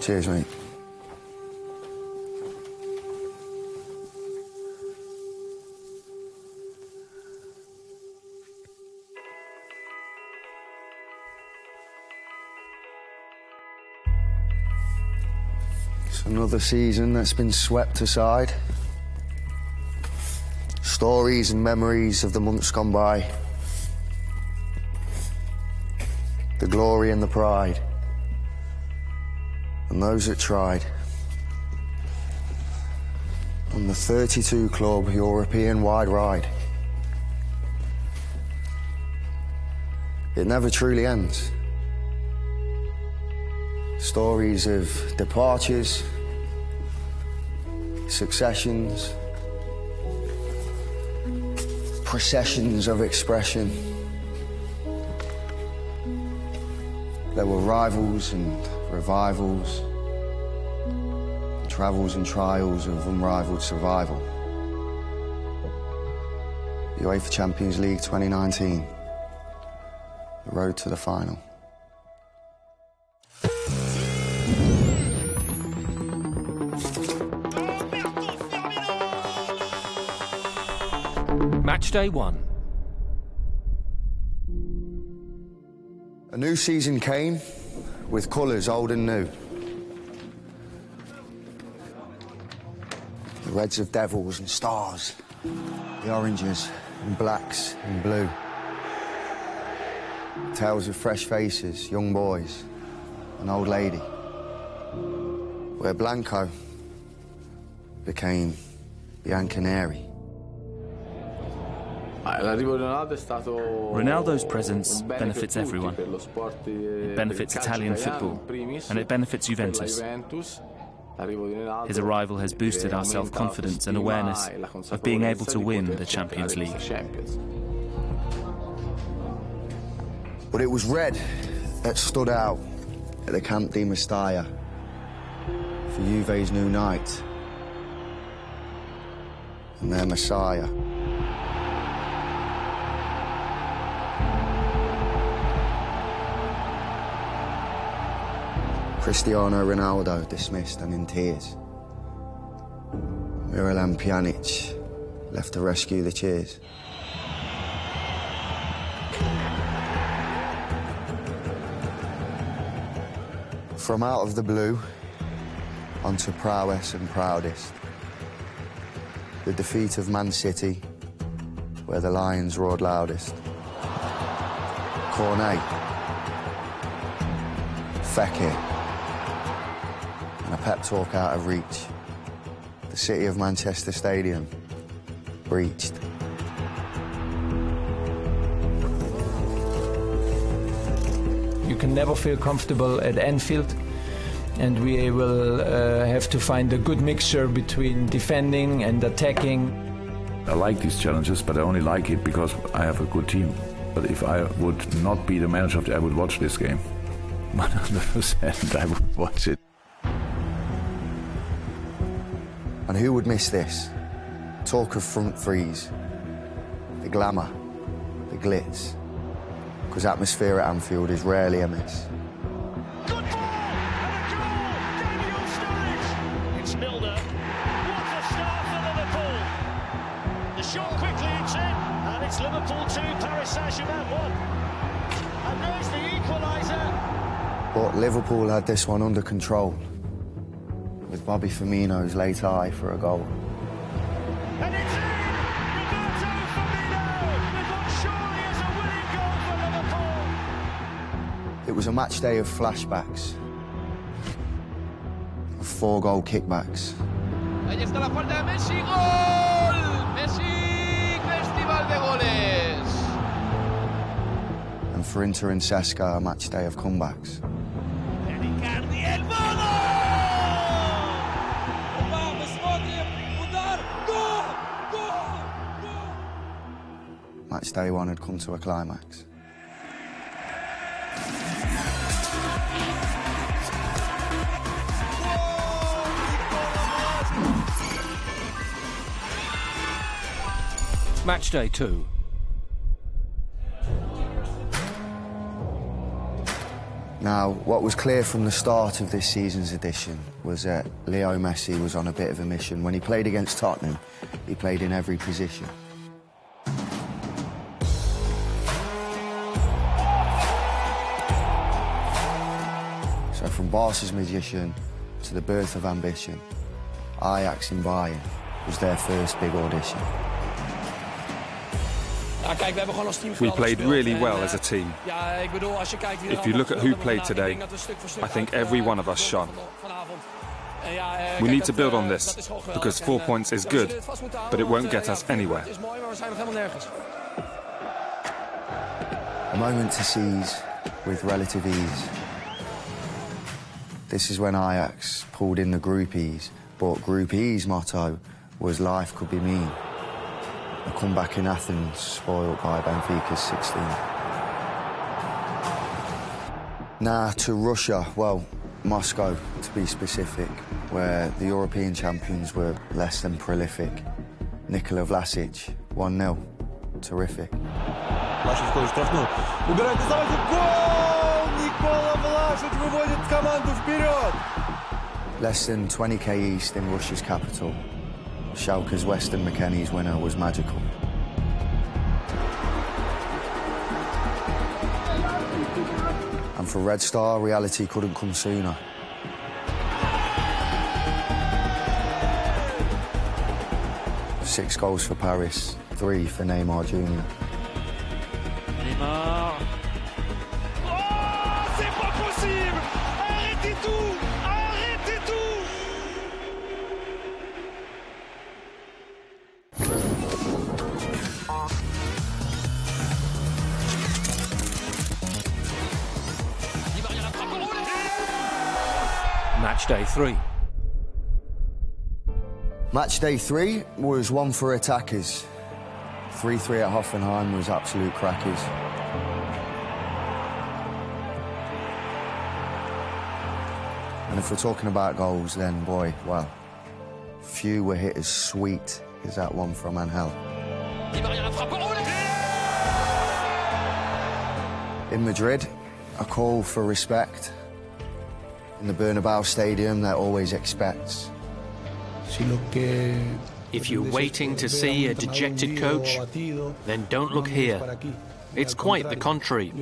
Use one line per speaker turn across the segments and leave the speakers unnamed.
Cheers, mate. It's another season that's been swept aside. Stories and memories of the months gone by. The glory and the pride. And those that tried. On the 32 Club European-wide ride. It never truly ends. Stories of departures, successions, processions of expression. There were rivals and revivals, travels and trials of unrivaled survival. UEFA Champions League 2019, the road to the final.
Match day 1.
A new season came with colours old and new. The reds of devils and stars, the oranges and blacks and blue. Tales of fresh faces, young boys, an old lady. Where Blanco became Bianconeri.
Ronaldo's presence benefits everyone. It benefits Italian football, and it benefits Juventus. His arrival has boosted our self-confidence and awareness of being able to win the Champions League.
But it was red that stood out at the Camp di Mestalla for Juve's new night and their Messiah. Cristiano Ronaldo dismissed and in tears. Miralem Pjanic left to rescue the cheers. From out of the blue onto prowess and proudest. The defeat of Man City, where the Lions roared loudest. Cornet, Fekir, and a pep talk out of reach. The city of Manchester Stadium breached.
You can never feel comfortable at Anfield, and we will have to find a good mixture between defending and attacking.
I like these challenges, but I only like it because I have a good team. But if I would not be the manager, I would watch this game. 100% I would watch it.
And who would miss this? Talk of front threes, the glamour, the glitz. Because atmosphere at Anfield is rarely a miss.
Good ball! And a goal! Daniel Sturridge! It's Milner. What a start for Liverpool! The shot quickly hits in, and it's Liverpool 2, Paris Saint-Germain 1. And there's the equaliser.
But Liverpool had this one under control, with Bobby Firmino's late eye for a goal.
And it's in! Roberto Firmino with what surely is a winning goal for Liverpool.
It was a match day of flashbacks, of 4-goal kickbacks.
Ahí está la falta de Messi, gol! Messi, festival de goles.
And for Inter and Cesca, a match day of comebacks. Match day 1 had come to a climax.
Match day 2.
Now, what was clear from the start of this season's edition was that Leo Messi was on a bit of a mission. When he played against Tottenham, he played in every position. So from Barca's magician to the birth of ambition, Ajax in Bayern was their first big audition.
We played really well as a team. If you look at who played today, I think every one of us shone. We need to build on this, because 4 points is good, but it won't get us anywhere.
A moment to seize with relative ease. This is when Ajax pulled in the Group E's, but Group E's motto was life could be mean. A comeback in Athens, spoiled by Benfica's 16. Now to Russia, well, Moscow to be specific, where the European champions were less than prolific. Nikola Vlasic, 1-0. Terrific.
Влашич входит в штрафную. Убирает из заводи. Гол! Никола Влашич выводит команду вперед!
Less than 20k east in Russia's capital, Schalke's Western McKennie's winner was magical. And for Red Star, reality couldn't come sooner. Six goals for Paris, 3 for Neymar Jr.
Neymar. Oh, c'est pas possible! Arrêtez tout! Arrêtez tout!
Match day 3.
Match day 3 was one for attackers. 3-3 at Hoffenheim was absolute crackers. And if we're talking about goals, then boy, well, few were hit as sweet as that one from Angel. In Madrid, a call for respect. In the Bernabeu Stadium, that always expects.
If you're waiting to see a dejected coach, then don't look here. It's quite the contrary.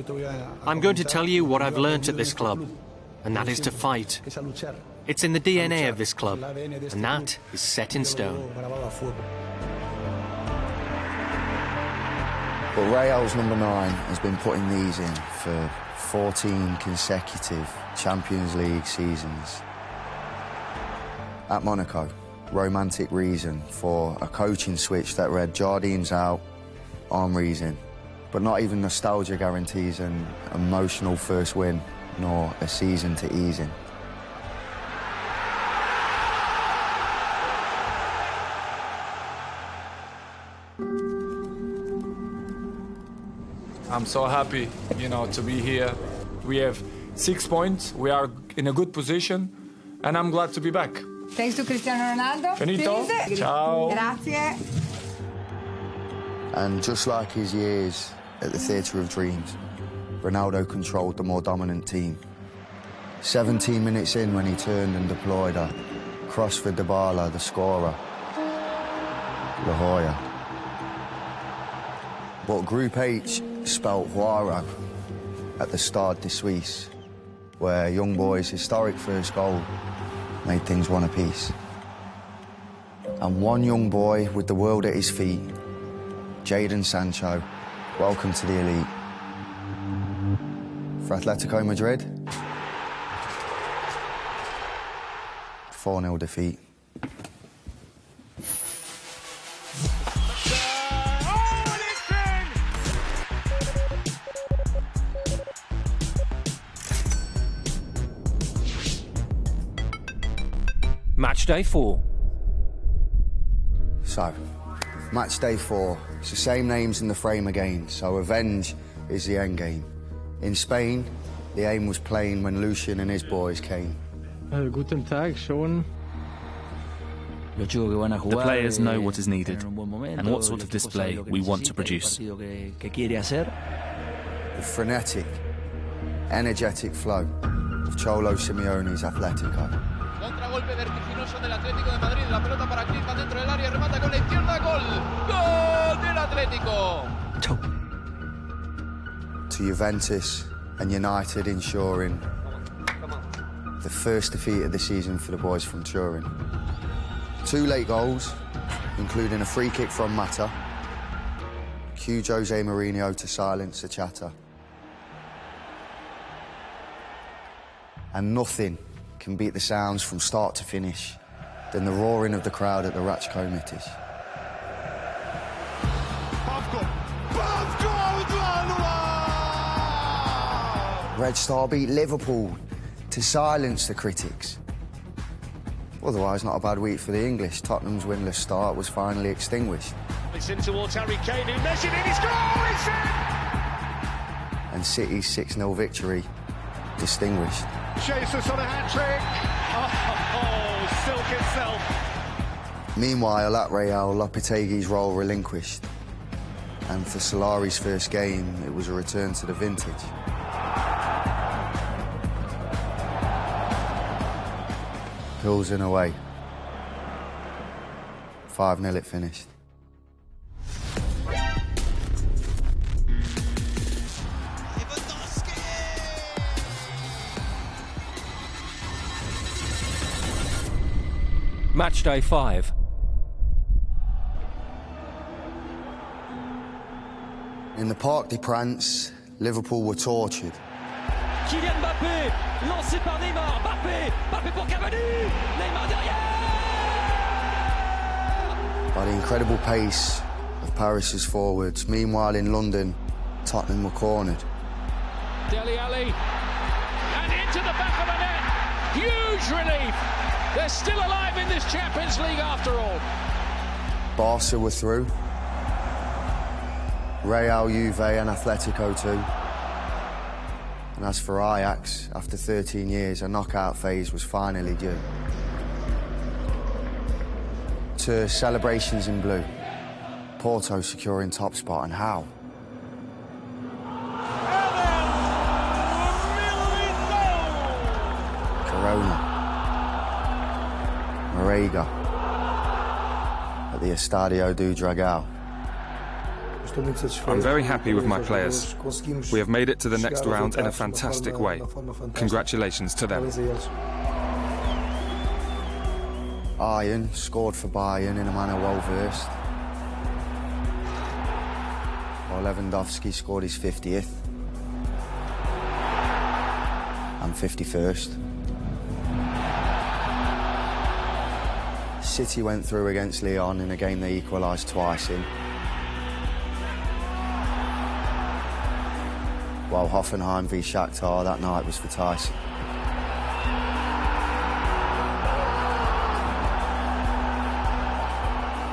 I'm going to tell you what I've learnt at this club, and that is to fight. It's in the DNA of this club, and that is set in stone.
But Real's number 9 has been putting these in for 14 consecutive Champions League seasons. At Monaco, romantic reason for a coaching switch that read Jardines out, Henry's in. But not even nostalgia guarantees an emotional first win, nor a season to ease in.
I'm so happy, to be here. We have 6 points. We are in a good position, and I'm glad to be back.
Thanks to Cristiano Ronaldo.
Finito. Ciao.
Grazie.
And just like his years at the Theatre of Dreams, Ronaldo controlled the more dominant team. 17 minutes in when he turned and deployed a cross for Dybala, the scorer. La Jolla. But Group H spelt Juaro at the Stade de Suisse, where young boy's historic first goal made things one apiece. And one young boy with the world at his feet, Jadon Sancho, welcome to the elite. For Atletico Madrid, 4-0 defeat.
Match day 4.
So, match day 4. It's the same names in the frame again, so revenge is the end game. In Spain, the aim was plain when Lucian and his boys came.
Guten Tag, schon.
The players know what is needed and what sort of display we want to produce.
The frenetic, energetic flow of Cholo Simeone's Atletico.
Contragolpe vertiginoso del Atlético de Madrid. La pelota para Griezmann dentro del área. Remata con la izquierda. Gol. Gol del Atlético.
To Juventus and United ensuring the first defeat of the season for the boys from Turin. 2 late goals, including a free kick from Mata. Cue Jose Mourinho to silence the chatter. And nothing can beat the sounds from start to finish than the roaring of the crowd at the Ratchco Mitties. Red Star beat Liverpool to silence the critics. Otherwise, not a bad week for the English. Tottenham's winless start was finally extinguished.
It's in towards Harry Kane, who measured in his goal, it's in!
And City's 6-0 victory distinguished.
Jesus on a hat-trick. Oh, silk itself.
Meanwhile, at Real, Lopetegui's role relinquished. And for Solari's first game, it was a return to the vintage. Pilsen away. 5-0 it finished.
Match day 5.
In the Parc des Princes, Liverpool were tortured.
Kylian Mbappé, lancé par Neymar, Mbappé pour Cavani, Neymar derrière!
By the incredible pace of Paris's forwards. Meanwhile, in London, Tottenham were cornered.
Dele Alli, and into the back of the net. Huge relief. They're still alive in this Champions League after all.
Barca were through. Real, Juve and Atletico too. And as for Ajax, after 13 years, a knockout phase was finally due. To celebrations in blue. Porto securing top spot, and how? Corona. Marega. At the Estadio do Dragão.
I'm very happy with my players. We have made it to the next round in a fantastic way. Congratulations to them.
Arjen scored for Bayern in a manner well versed. While Lewandowski scored his 50th and 51st. City went through against Lyon in a game they equalised twice in. While Hoffenheim v Shakhtar that night was for Tyson.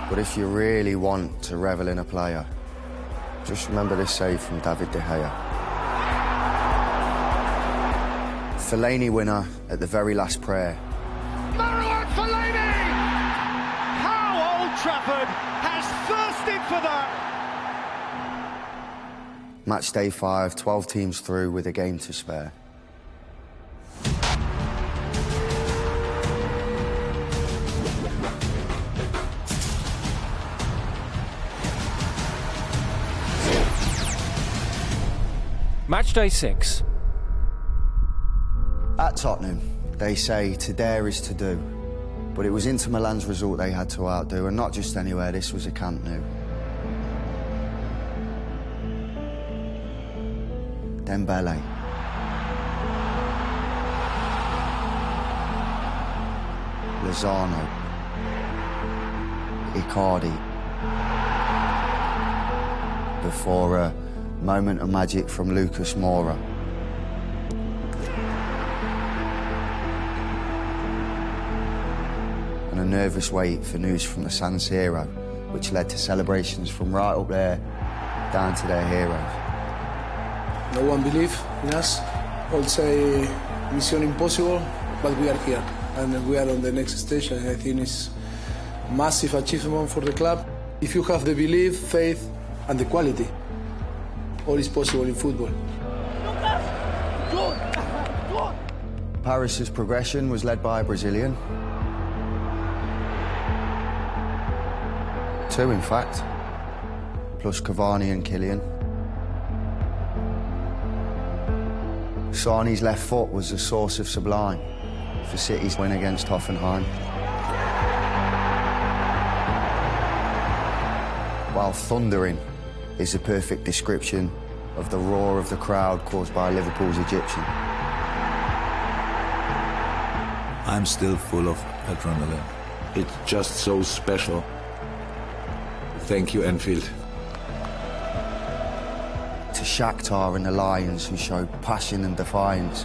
But if you really want to revel in a player, just remember this save from David De Gea. Fellaini winner at the very last prayer.
Marouane Fellaini! How Old Trafford has thirsted for that!
Match day 5, 12 teams through with a game to spare.
Match day 6.
At Tottenham, they say to dare is to do. But it was Inter Milan's result they had to outdo, and not just anywhere, this was a Camp Nou. Dembele. Lozano. Icardi. Before a moment of magic from Lucas Moura. And a nervous wait for news from the San Siro, which led to celebrations from right up there down to their heroes.
No one believes in us. All say mission impossible, but we are here. And we are on the next stage, and I think it's a massive achievement for the club. If you have the belief, faith, and the quality, all is possible in football.
Paris's progression was led by a Brazilian. 2, in fact, plus Cavani and Kylian. Sani's left foot was a source of sublime for City's win against Hoffenheim. While thundering is the perfect description of the roar of the crowd caused by Liverpool's Egyptian.
I'm still full of adrenaline. It's just so special. Thank you, Anfield.
To Shakhtar and the Lions, who showed passion and defiance.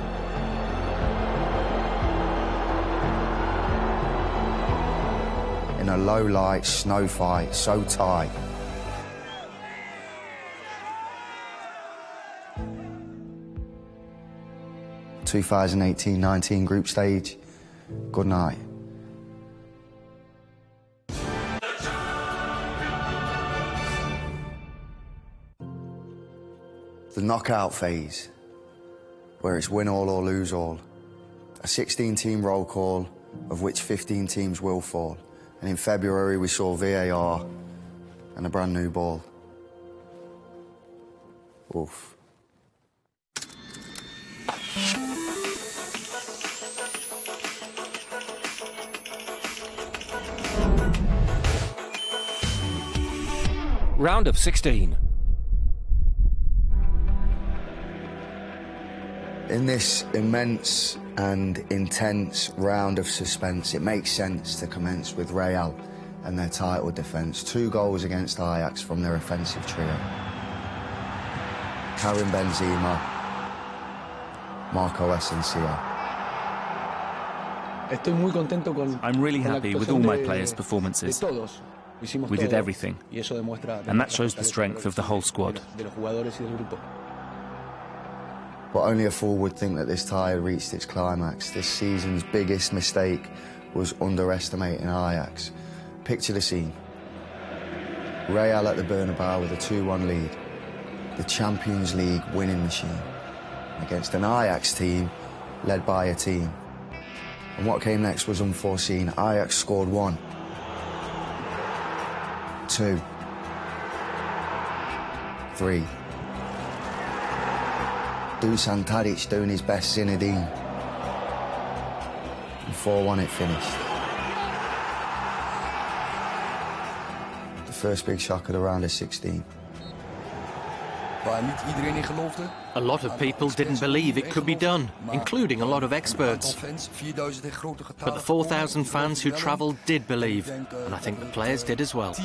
In a low-light snow fight so tight. The 2018-19 group stage, good night. The knockout phase, where it's win all or lose all. A 16-team roll call, of which 15 teams will fall. And in February, we saw VAR and a brand new ball. Oof.
Round of 16.
In this immense and intense round of suspense, it makes sense to commence with Real and their title defence. 2 goals against Ajax from their offensive trio. Karim Benzema, Marco Asensio.
I'm really happy with all my players' performances. We did everything, and that shows the strength of the whole squad.
But only a fool would think that this tie had reached its climax. This season's biggest mistake was underestimating Ajax. Picture the scene. Real at the Bernabeu with a 2-1 lead. The Champions League winning machine. Against an Ajax team led by a team. And what came next was unforeseen. Ajax scored 1. 2. 3. Dusan Tadic doing his best Zinedine. And 4-1 it finished. The first big shock of the round of 16.
A lot of people didn't believe it could be done, including a lot of experts. But the 4,000 fans who travelled did believe, and I think the players did as well.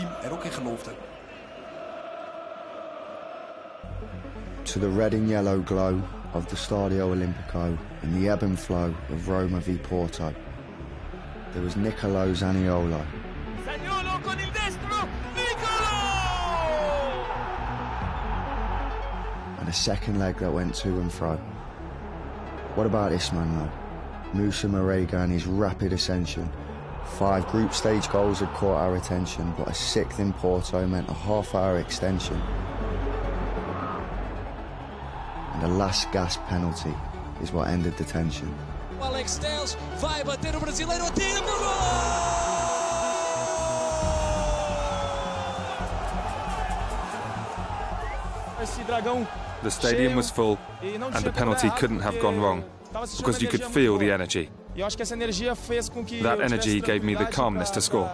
To the red and yellow glow of the Stadio Olimpico and the ebb and flow of Roma v Porto, there was Nicolo Zaniolo. And a second leg that went to and fro. What about this man though? Moussa Marega and his rapid ascension. 5 group stage goals had caught our attention, but a 6th in Porto meant a half-hour extension. And the last gasp penalty is what ended the tension.
Alex Telles vai bater o brasileiro, atira pro gol!
The stadium was full, and the penalty couldn't have gone wrong, because you could feel the energy. That energy gave me the calmness to score.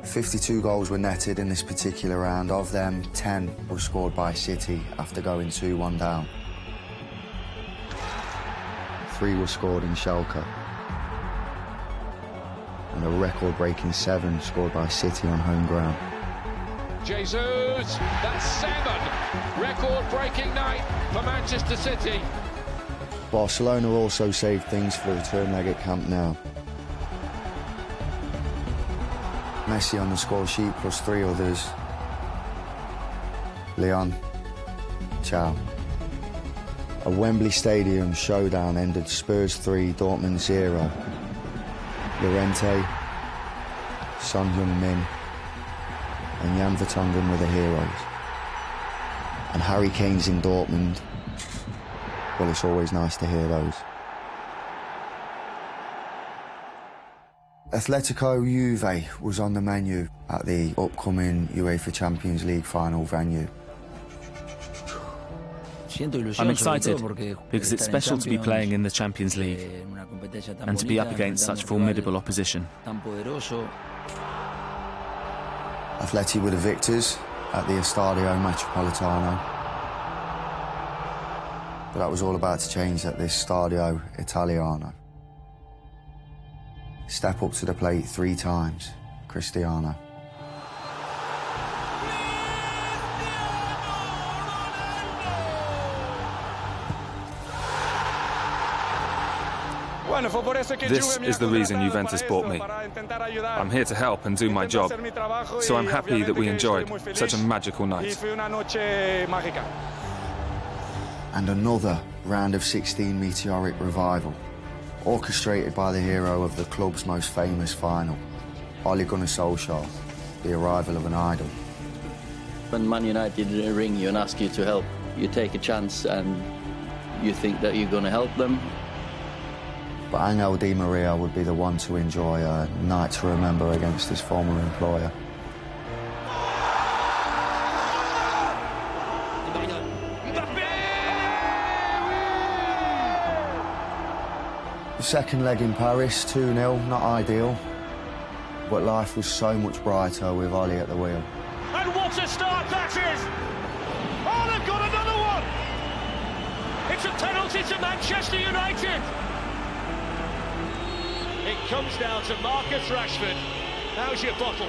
52 goals were netted in this particular round. Of them, 10 were scored by City after going 2-1 down. 3 were scored in Schalke. And a record-breaking 7 scored by City on home ground.
Jesus, that's 7. Record-breaking night for Manchester City.
Barcelona also saved things for the return leg at Camp Nou. Messi on the score sheet plus 3 others. Leon, ciao. A Wembley Stadium showdown ended Spurs 3, Dortmund 0. Llorente, Son Heung-min and Jan Vertonghen were the heroes. And Harry Kane's in Dortmund well, it's always nice to hear those. Atletico Juve was on the menu at the upcoming UEFA Champions League final venue.
I'm excited because it's special to be playing in the Champions League and to be up against such formidable opposition.
Atleti were the victors at the Estadio Metropolitano. But that was all about to change at this Stadio Italiano. Step up to the plate 3 times, Cristiano.
This is the reason Juventus bought me. I'm here to help and do my job, so I'm happy that we enjoyed such a magical night.
And another round of 16 meteoric revival, orchestrated by the hero of the club's most famous final, Ole Gunnar Solskjaer, the arrival of an idol.
When Man United ring you and ask you to help, you take a chance and you think that you're going to help them.
But Angel Di Maria would be the one to enjoy a night to remember against his former employer. The second leg in Paris, 2-0, not ideal. But life was so much brighter with Ole at the wheel.
And what a start that is! Oh, they've got another one! It's a penalty to Manchester United! It comes down to Marcus Rashford. How's your bottle?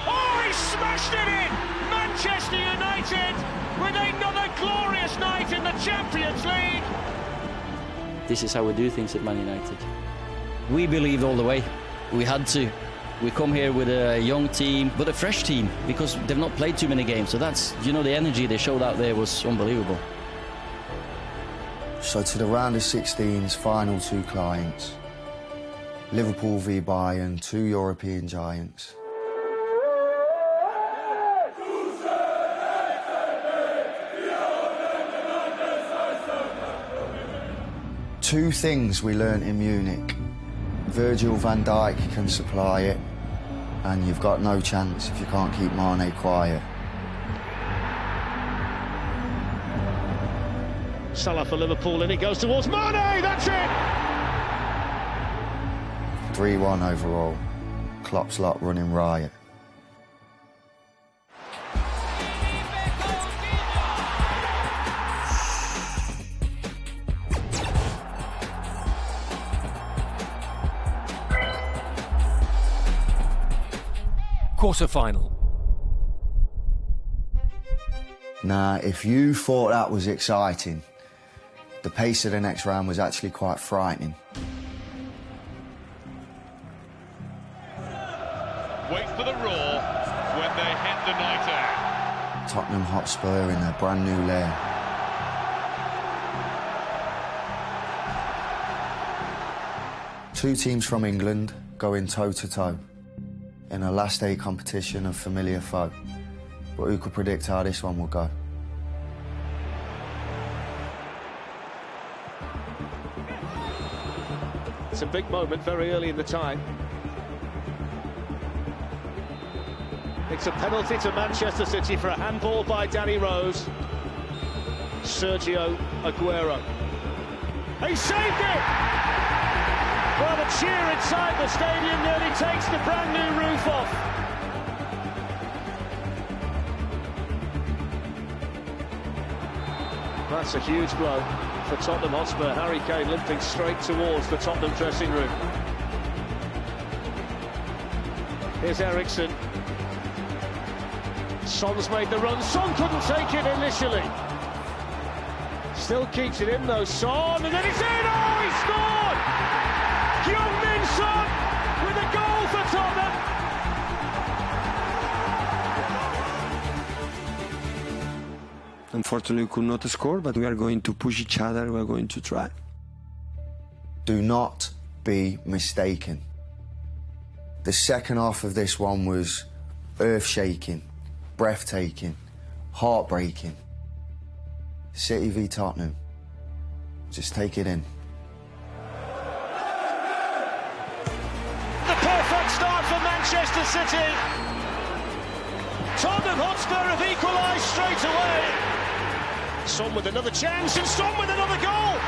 Oh, he smashed it in! Manchester United with another glorious night in the Champions League!
This is how we do things at Man United. We believed all the way. We had to. We come here with a young team, but a fresh team, because they've not played too many games. So that's, you know, the energy they showed out there was unbelievable.
So to the round of 16's final 2 clients. Liverpool v Bayern, 2 European giants. Two things we learnt in Munich. Virgil van Dijk can supply it, and you've got no chance if you can't keep Mane quiet.
Salah for Liverpool, and it goes towards Mane, that's it!
3-1 overall. Klopp's lot running riot.
Quarter-final.
Now, if you thought that was exciting, the pace of the next round was actually quite frightening.
Wait for the roar when they hit the night air.
Tottenham Hotspur in their brand new lair. Two teams from England going toe-to-toe in a last-day competition of familiar foe. But who could predict how this one will go?
It's a big moment very early in the time. It's a penalty to Manchester City for a handball by Danny Rose. Sergio Aguero. He saved it! Well, the cheer inside the stadium nearly takes the brand new roof off. That's a huge blow for Tottenham Hotspur. Harry Kane limping straight towards the Tottenham dressing room. Here's Eriksen. Son's made the run. Son couldn't take it initially. Still keeps it in though, Son, and then it's in! Oh, he scored! Heung-min Son with a goal for Tottenham.
Unfortunately, we could not score, but we are going to push each other. We are going to try.
Do not be mistaken. The second half of this one was earth-shaking, breathtaking, heartbreaking. City v Tottenham. Just take it in.
The perfect start for Manchester City. Tottenham Hotspur have equalised straight away. Son with another chance and Son with another goal.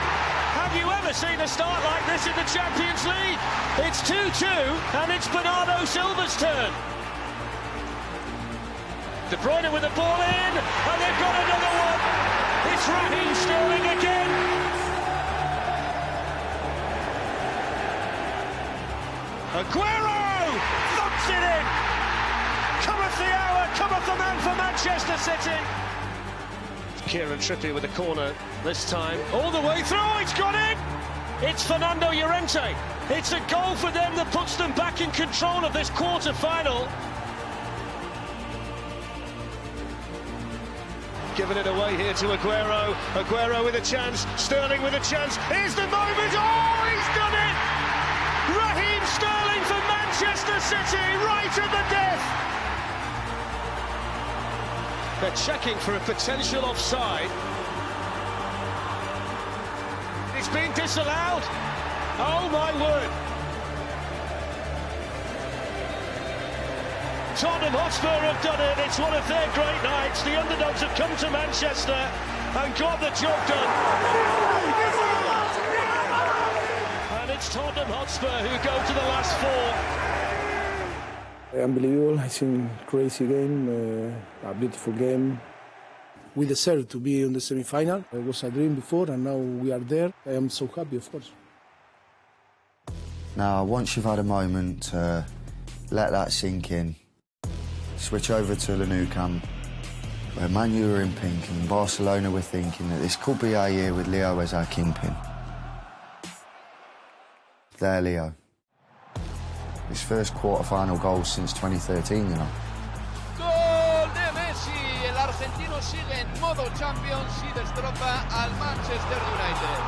Have you ever seen a start like this in the Champions League? It's 2-2 and it's Bernardo Silva's turn. De Bruyne with the ball in and they've got another one. It's Raheem Sterling again. Aguero thumps it in. Cometh the hour, cometh the man for Manchester City. Kieran Trippier with a corner this time, all the way through, it's got in! It's Fernando Llorente. It's a goal for them that puts them back in control of this quarter-final. Giving it away here to Aguero. Aguero with a chance, Sterling with a chance. Here's the moment, oh, he's done it! Raheem Sterling for Manchester City, right at the death! They're checking for a potential offside. It's been disallowed. Oh my word. Tottenham Hotspur have done it. It's one of their great nights. The underdogs have come to Manchester and got the job done. And it's Tottenham Hotspur who go to the last four.
Unbelievable, I think crazy game, a beautiful game. We deserve to be in the semi-final. It was a dream before and now we are there. I am so happy, of course.
Now, once you've had a moment to let that sink in, switch over to the Nou Camp, where Man U are in pink and Barcelona were thinking that this could be our year with Leo as our kingpin. There, Leo. His first quarter-final goal since 2013, you know.
Gol de Messi. El argentino sigue en modo Champions y destroza al Manchester United.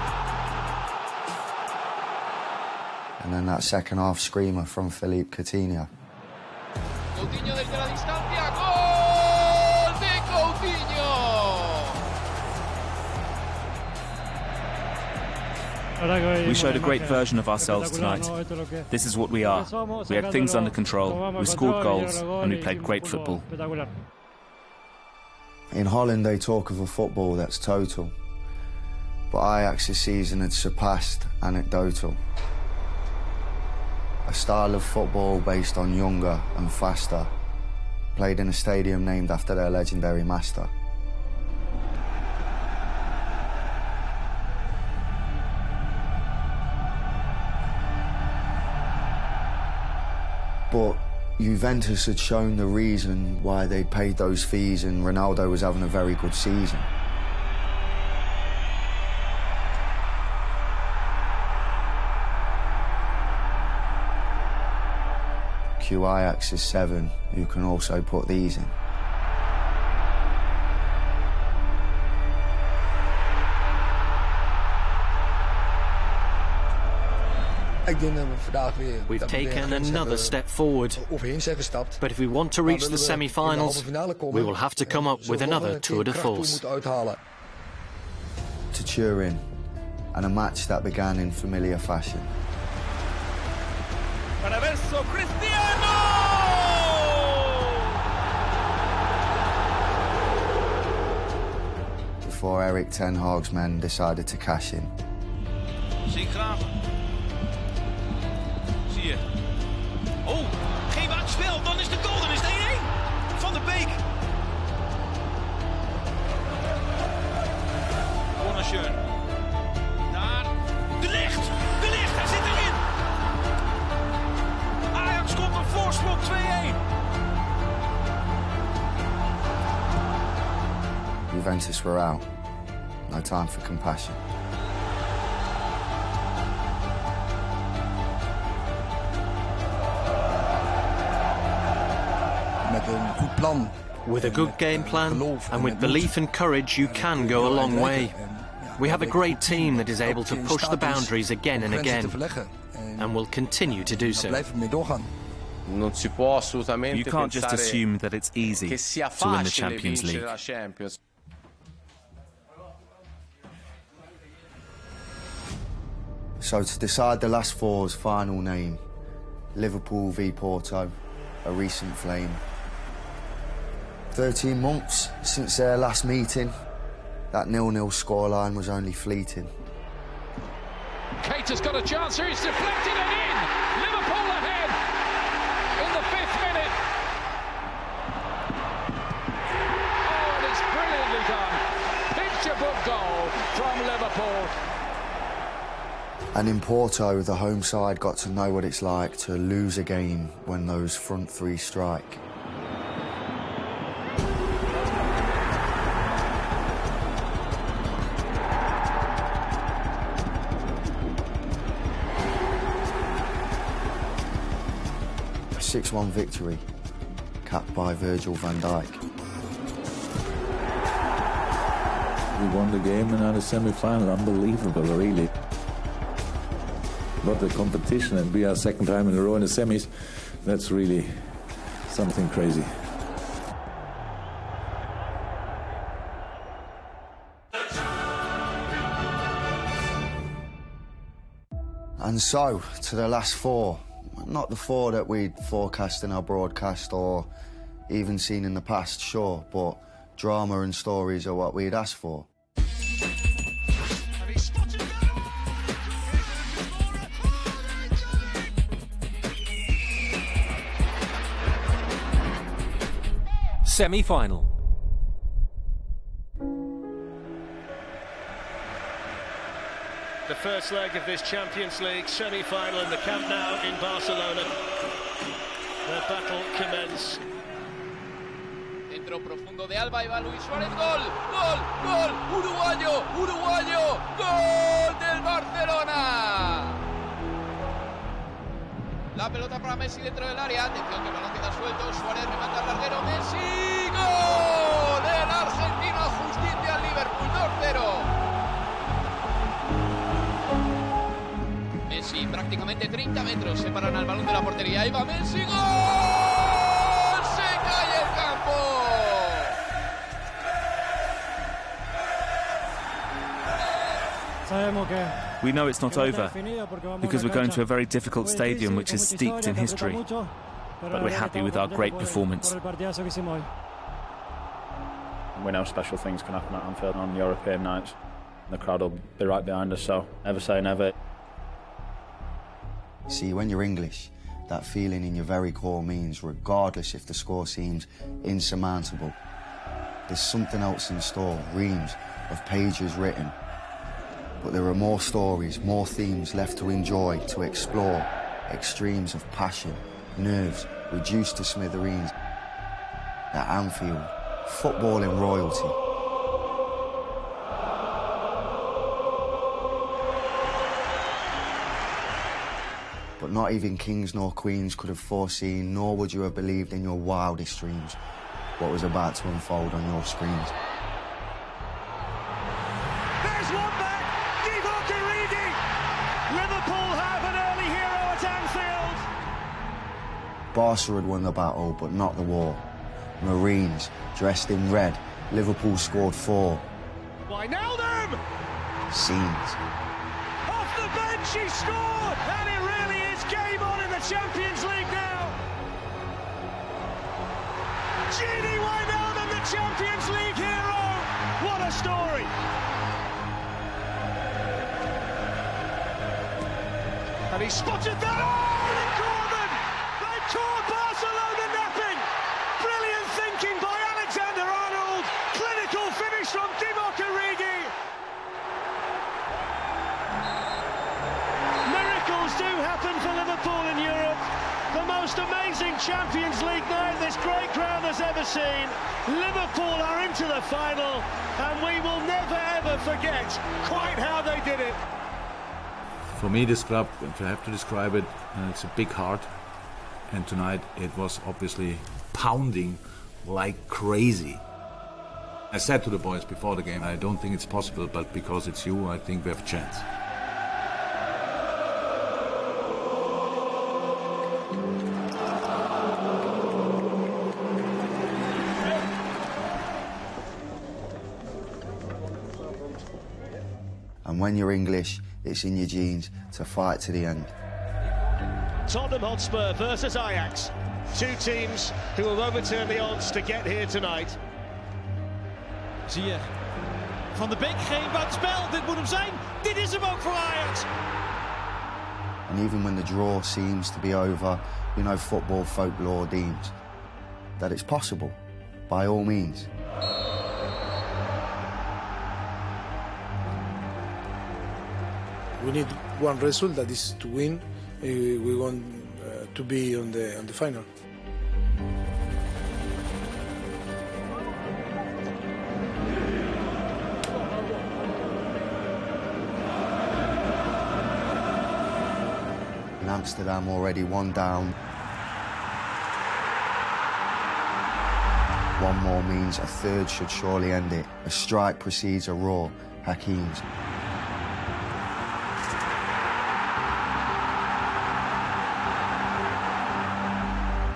And then that second-half screamer from Philippe Coutinho.
Coutinho desde la distancia. Gol de Coutinho.
We showed a great version of ourselves tonight. This is what we are. We had things under control, we scored goals, and we played great football.
In Holland, they talk of a football that's total. But Ajax's season had surpassed anecdotal. A style of football based on younger and faster, played in a stadium named after their legendary master. But Juventus had shown the reason why they paid those fees and Ronaldo was having a very good season. Cue Ajax's 7, who can also put these in.
We've taken another step forward, but if we want to reach the semi-finals, we will have to come up with another tour de force.
To Turin, and a match that began in familiar fashion. Before Erik ten Hag's men decided to cash in.
Zie je. Oh, geen buitenspel. Dan is de goal. Dan is het 1-1. Van de Beek. Wonderschön. Daar. De Ligt. De Ligt. Hij zit erin. Ajax komt op voorsprong 2-1.
Juventus were out. No time for compassion.
With a good game plan and with belief and courage, you can go a long way. We have a great team that is able to push the boundaries again and again, and will continue to do so.
You can't just assume that it's easy to win the Champions League.
So to decide the last four's final name, Liverpool v Porto, a recent flame. 13 months since their last meeting, that 0-0 scoreline was only fleeting.
Keita's got a chance here, it's deflected and in! Liverpool ahead in the 5th minute. Oh, and it's brilliantly done. Picture book goal from Liverpool.
And in Porto, the home side got to know what it's like to lose a game when those front three strike. A 6-1 victory, capped by Virgil van Dijk.
We won the game in the semi-final. Unbelievable, really. What the competition, and we are second time in a row in the semis. That's really something crazy.
And so, to the last four. Not the four that we'd forecast in our broadcast or even seen in the past, sure, but drama and stories are what we'd asked for.
Semi-final.
The first leg of this Champions League semi-final in the Camp Nou in Barcelona. The battle commence.
Centro profundo de Alba y va Luis Suárez. Gol, gol, gol. Uruguayo, uruguayo. Gol del Barcelona. La pelota para Messi dentro del área. Atención que el balón queda suelto. Suárez remata al larguero. Messi. Gol del argentino. Justicia al Liverpool. 2-0. Messi prácticamente 30 metros separan al balón de la portería. Ahí va Messi. ¡Gol! Se cae el campo.
We know it's not over because we're going to a very difficult stadium which is steeped in history, but we're happy with our great performance.
We know special things can happen at Anfield on European nights. The crowd will be right behind us, so never say never.
See, when you're English, that feeling in your very core means, regardless if the score seems insurmountable, there's something else in store, reams of pages written. But there are more stories, more themes left to enjoy, to explore, extremes of passion, nerves reduced to smithereens. At Anfield, footballing royalty. But not even kings nor queens could have foreseen, nor would you have believed in your wildest dreams, what was about to unfold on your screens.
There's one back, Divock Origi. Liverpool have an early hero at Anfield.
Barca had won the battle, but not the war. Marines, dressed in red, Liverpool scored 4.
Wijnaldum!
Scenes.
Off the bench, he scored! And it really is game on in the Champions League now. Gini Wijnaldum, the Champions League hero. What a story. And he spotted that. Oh, and Corbin! They caught Barcelona napping. Brilliant thinking by Alexander-Arnold. Clinical finish from Divock Origi. Miracles do happen for Liverpool in Europe. The most amazing Champions League night this great crowd has ever seen. Liverpool are into the final, and we will never ever forget quite how they did it.
For me, this club, if I have to describe it, it's a big heart. And tonight it was obviously pounding like crazy. I said to the boys before the game, I don't think it's possible, but because it's you, I think we have a chance.
And when you're English, It's in your genes to fight to the end.
Tottenham Hotspur versus Ajax. Two teams who have overturned the odds to get here tonight.
Zie je. Van de Beek, geen buitenspel. Dit moet hem zijn. Dit is hem ook voor Ajax.
And even when the draw seems to be over, you know, football folklore deems that it's possible, by all means.
We need one result, that is to win. We want to be on the final.
In Amsterdam already, one down. One more means a third should surely end it. A strike precedes a roar. Hakim's.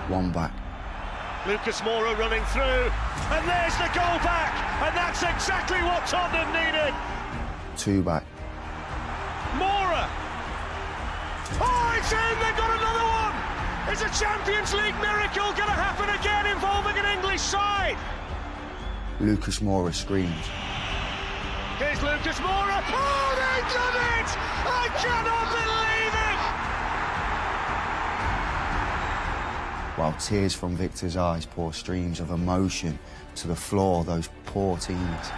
One back.
Lucas Moura running through, and there's the goal back, and that's exactly what Tottenham needed.
Two back.
Moura! Oh, it's in! They've got another one! Is a Champions League miracle going to happen again involving an English side?
Lucas Moura screams.
Here's Lucas Moura. Oh, they've done it! I cannot believe it!
While tears from Victor's eyes pour streams of emotion to the floor, those poor teams.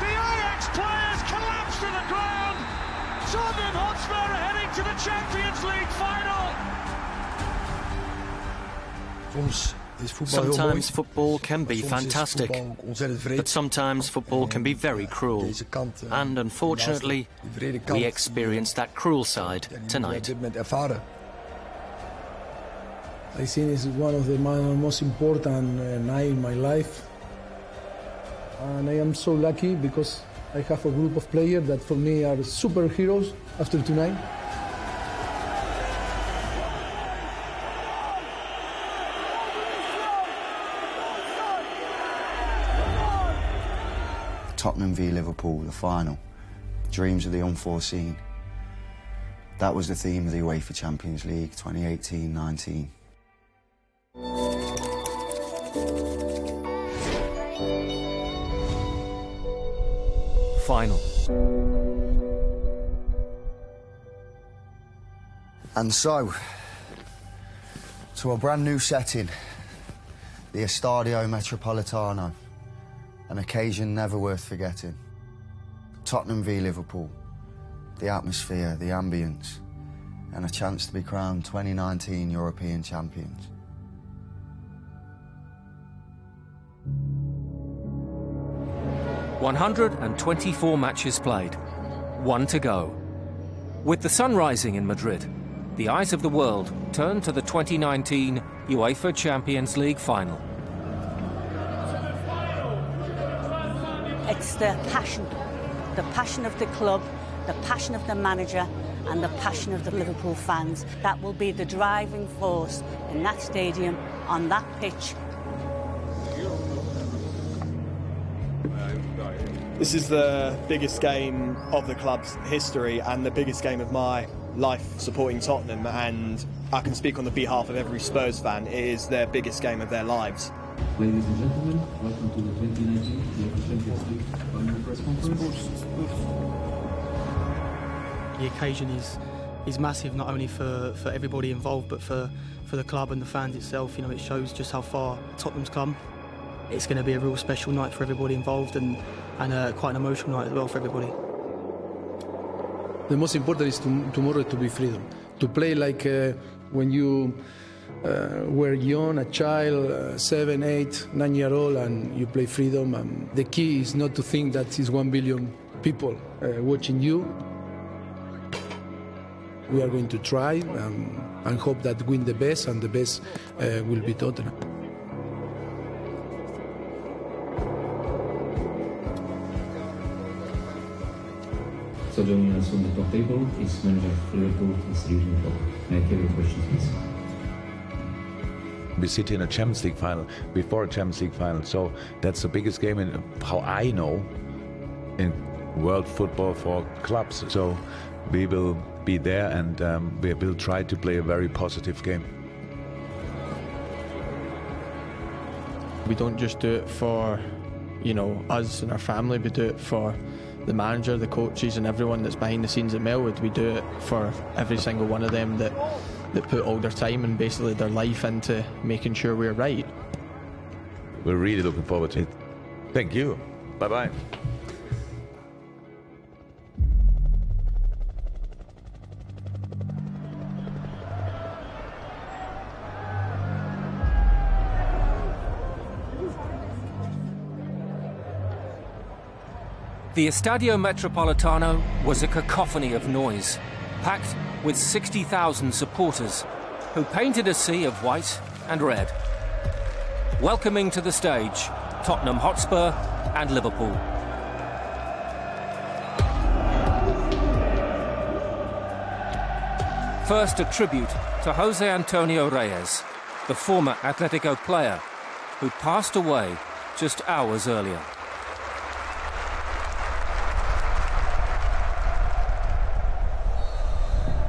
The Ajax players collapse to the ground. Tottenham Hotspur are heading to the Champions League final.
Sometimes football can be fantastic, but sometimes football can be very cruel. And unfortunately, we experienced that cruel side tonight.
I think it's one of the most important nights in my life. And I am so lucky because I have a group of players that for me are superheroes after tonight.
Tottenham v Liverpool, the final. Dreams of the unforeseen. That was the theme of the UEFA Champions League 2018-19.
Final.
And so, to a brand new setting, the Estadio Metropolitano, an occasion never worth forgetting. Tottenham v Liverpool, the atmosphere, the ambience, and a chance to be crowned 2019 European champions.
"124 matches played, one to go. With the sun rising in Madrid, the eyes of the world turn to the 2019 UEFA Champions League final.
It's the passion of the club, the passion of the manager, and the passion of the Liverpool fans that will be the driving force in that stadium, on that pitch.
This is the biggest game of the club's history and the biggest game of my life supporting Tottenham, and I can speak on the behalf of every Spurs fan. It is their biggest game of their lives.
Ladies and gentlemen, welcome to the 2019 UEFA Champions League final press conference.
The occasion is massive, not only for everybody involved, but for the club and the fans itself. You know, it shows just how far Tottenham's come. It's going to be a real special night for everybody involved, and quite an emotional night as well for everybody.
The most important is tomorrow to be freedom, to play like when you were young, a child, 7, 8, 9-year-old, and you play freedom. The key is not to think that it's 1 billion people watching you. We are going to try and hope that win the best, and the best will be Tottenham.
So joining us on the top table is manager of Liverpool, Mr. Jurgen Klopp. May I have your questions, please?
We sit in a Champions League final, before a Champions League final, so that's the biggest game in how I know in world football for clubs. So we will be there, and we will try to play a very positive game.
We don't just do it for, you know, us and our family. We do it for the manager, the coaches and everyone that's behind the scenes at Melwood. We do it for every single one of them that put all their time and basically their life into making sure we're right.
We're really looking forward to it. Thank you. Bye-bye.
The Estadio Metropolitano was a cacophony of noise, packed with 60,000 supporters who painted a sea of white and red. Welcoming to the stage, Tottenham Hotspur and Liverpool. First, a tribute to Jose Antonio Reyes, the former Atletico player who passed away just hours earlier.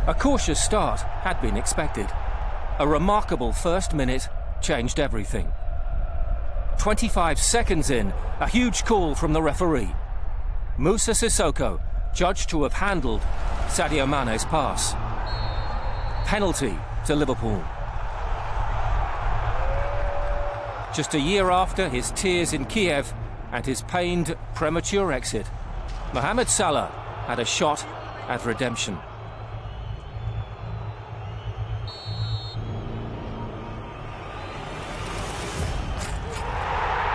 A cautious start had been expected. A remarkable first minute changed everything. 25 seconds in, a huge call from the referee. Moussa Sissoko judged to have handled Sadio Mane's pass. Penalty to Liverpool. Just a year after his tears in Kiev and his pained premature exit, Mohamed Salah had a shot at redemption.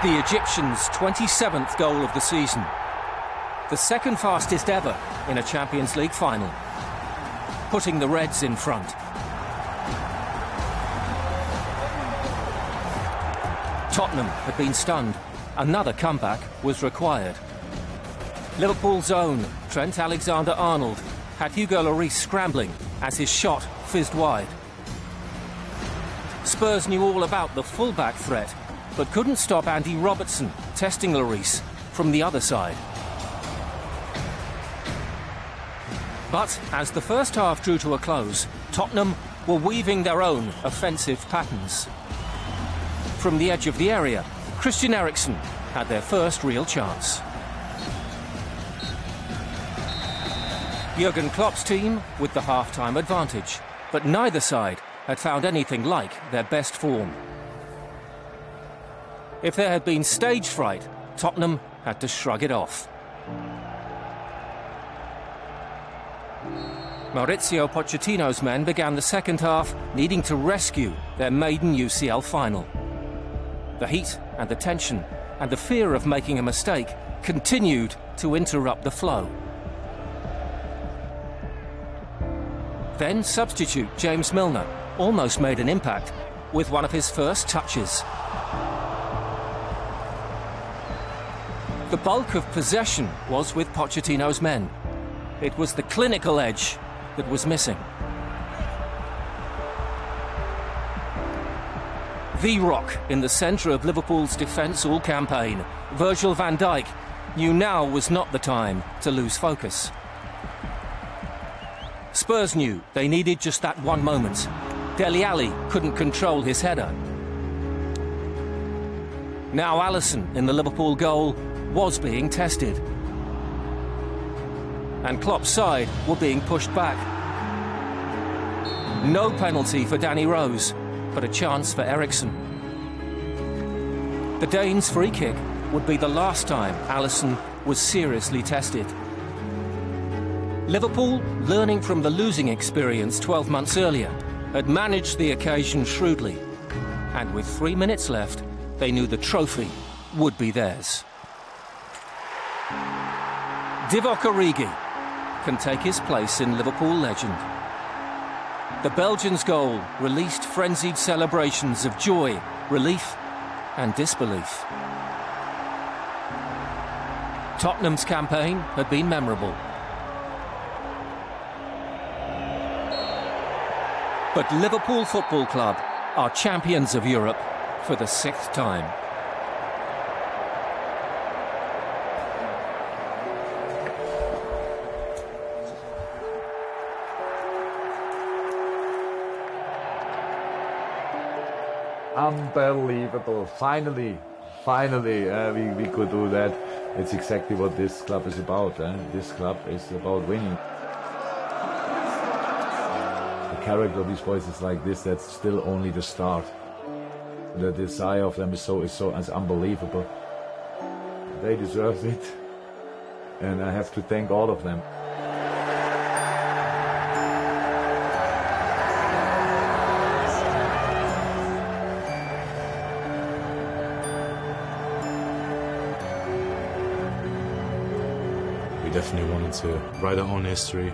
The Egyptians' 27th goal of the season. The second fastest ever in a Champions League final. Putting the Reds in front. Tottenham had been stunned. Another comeback was required. Liverpool's own Trent Alexander-Arnold had Hugo Lloris scrambling as his shot fizzed wide. Spurs knew all about the full-back threat, but couldn't stop Andy Robertson testing Lloris from the other side. But as the first half drew to a close, Tottenham were weaving their own offensive patterns. From the edge of the area, Christian Eriksen had their first real chance. Jurgen Klopp's team with the half-time advantage, but neither side had found anything like their best form. If there had been stage fright, Tottenham had to shrug it off. Maurizio Pochettino's men began the second half needing to rescue their maiden UCL final. The heat and the tension and the fear of making a mistake continued to interrupt the flow. Then substitute James Milner almost made an impact with one of his first touches. The bulk of possession was with Pochettino's men. It was the clinical edge that was missing. The rock in the centre of Liverpool's defence all campaign, Virgil van Dijk, knew now was not the time to lose focus. Spurs knew they needed just that one moment. Dele Alli couldn't control his header. Now Alisson in the Liverpool goal was being tested. And Klopp's side were being pushed back. No penalty for Danny Rose, but a chance for Eriksen. The Danes' free kick would be the last time Alisson was seriously tested. Liverpool, learning from the losing experience 12 months earlier, had managed the occasion shrewdly. And with 3 minutes left, they knew the trophy would be theirs. Divock Origi can take his place in Liverpool legend. The Belgian's goal released frenzied celebrations of joy, relief and disbelief. Tottenham's campaign had been memorable. But Liverpool Football Club are champions of Europe for the 6th time.
unbelievable. Finally, we could do that. It's exactly what this club is about. This club is about winning. The character of these boys is like this. That's still only the start. The desire of them is unbelievable. They deserve it, and I have to thank all of them.
We definitely wanted to write our own history,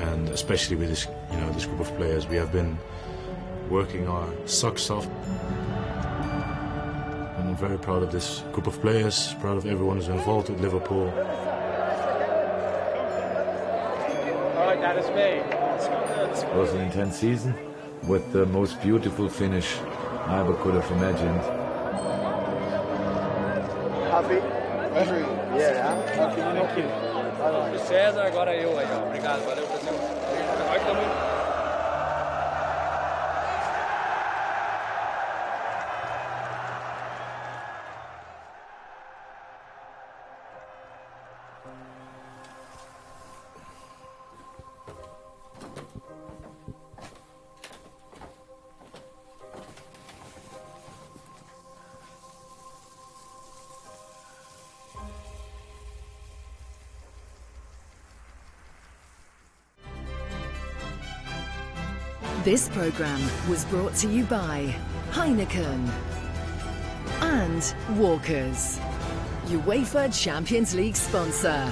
and especially with this, this group of players, we have been working our socks off. And I'm very proud of this group of players, proud of everyone who's involved with Liverpool.
All right, that is me.
It was an intense season with the most beautiful finish I ever could have imagined.
Happy? Very. Yeah, thank you. César, agora eu aí, ó. Obrigado, valeu, Brasil. Vai também.
This programme was brought to you by Heineken and Walkers, UEFA Champions League sponsor.